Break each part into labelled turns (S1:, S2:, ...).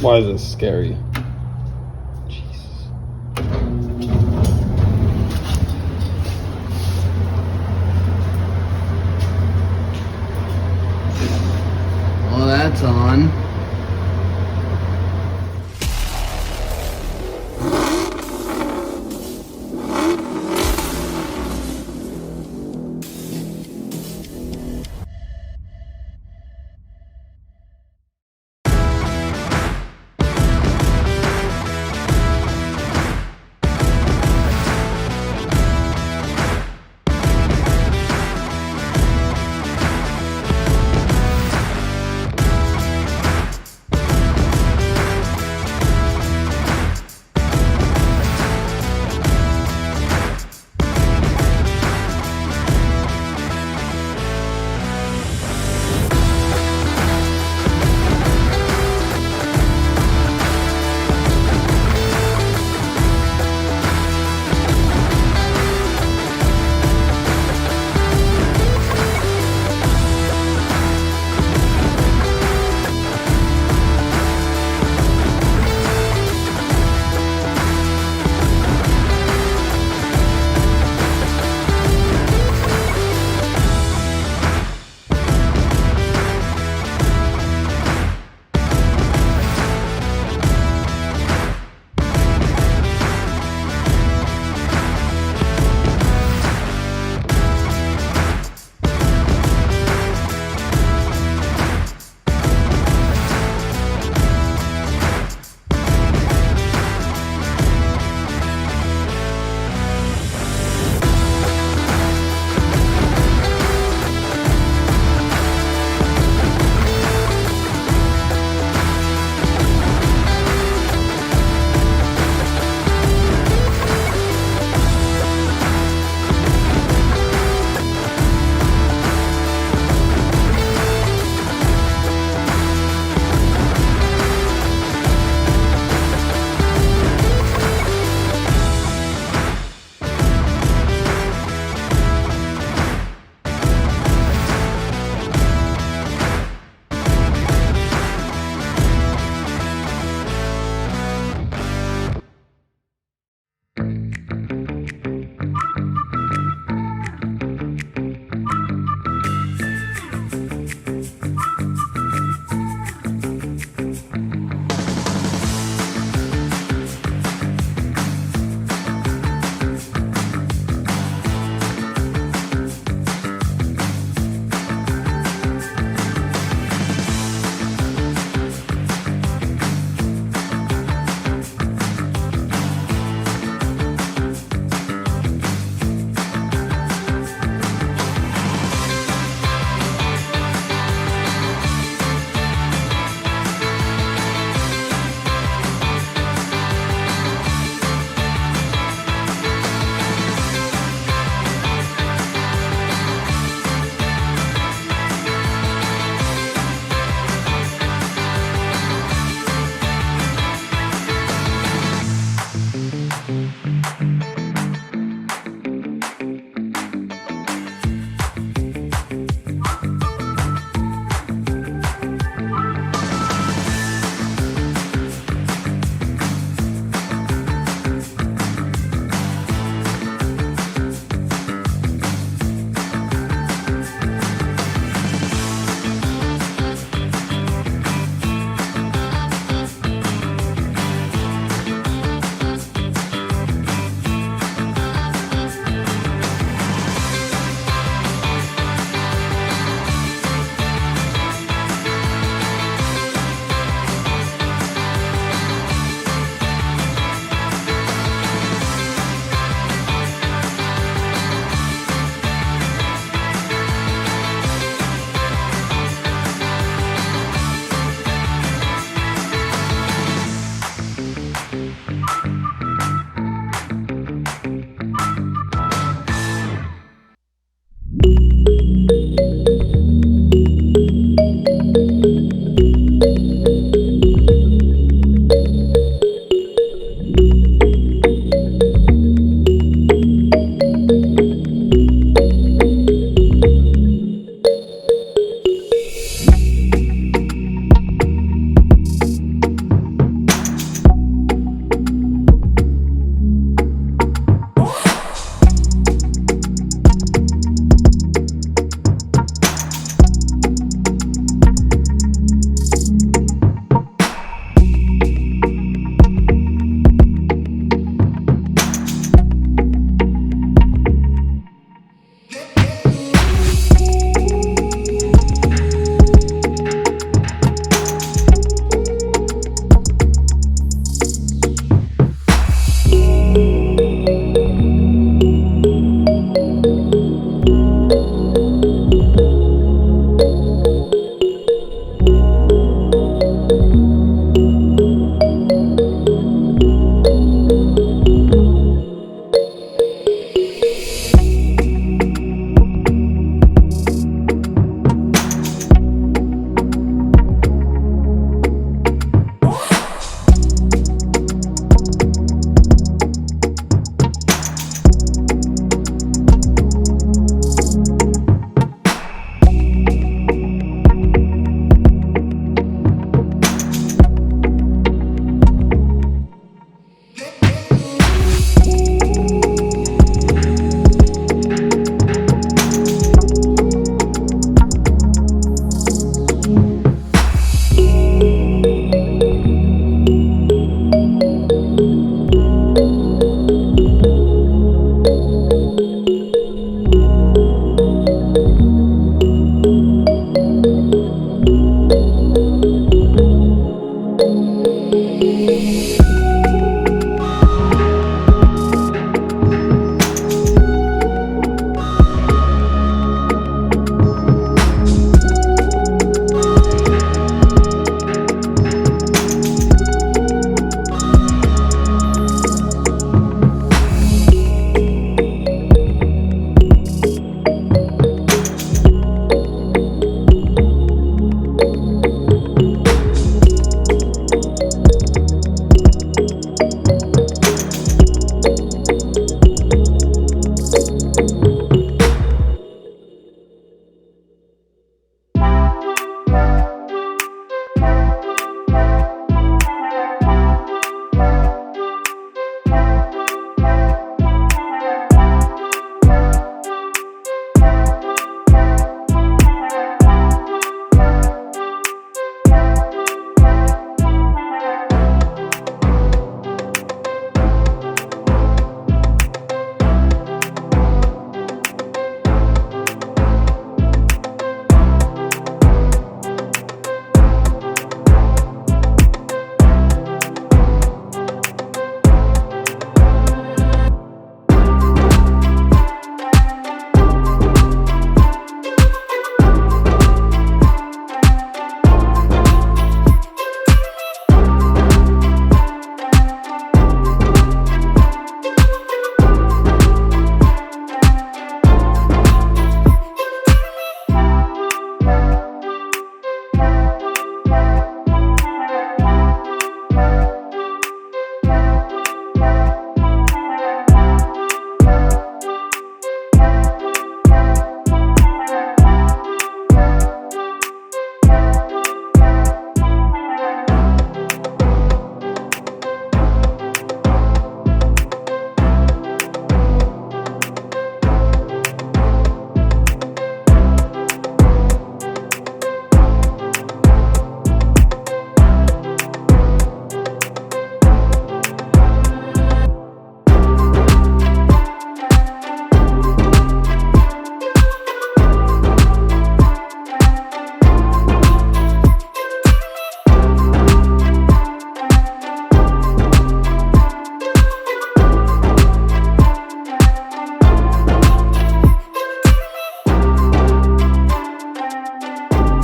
S1: Why is this scary? Jesus.
S2: Well, that's on.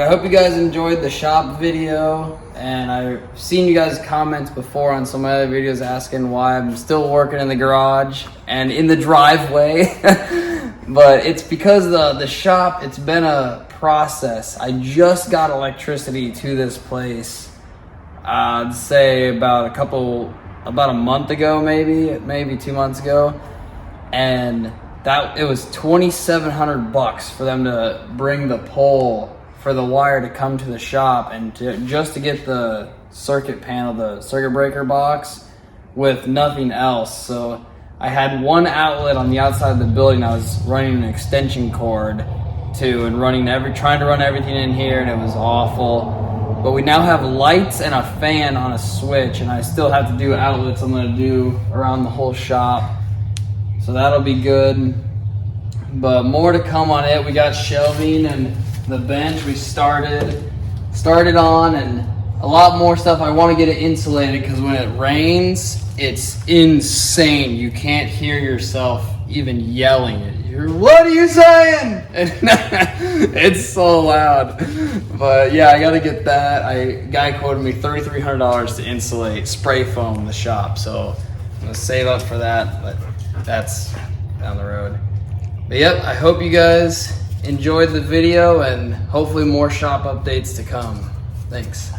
S2: I hope you guys enjoyed the shop video, and I've seen you guys' comments before on some other videos asking why I'm still working in the garage and in the driveway. But it's because the shop, it's been a process. I just got electricity to this place, I'd say about a month ago, maybe 2 months ago, and it was $2,700 for them to bring the pole for the wire to come to the shop and just to get the circuit panel, the circuit breaker box, with nothing else. So I had one outlet on the outside of the building I was running an extension cord to and trying to run everything in here, and it was awful. But we now have lights and a fan on a switch, and I still have to do outlets I'm gonna do around the whole shop. So that'll be good. But more to come on it. We got shelving and the bench we started on, and a lot more stuff. I want to get it insulated because when it rains, it's insane. You can't hear yourself even yelling. What are you saying? It's so loud. But yeah, I gotta get that. Guy quoted me $3,300 to insulate, spray foam the shop. So I'm gonna save up for that, but that's down the road. But yep, I hope you guys enjoyed the video, and hopefully more shop updates to come. Thanks.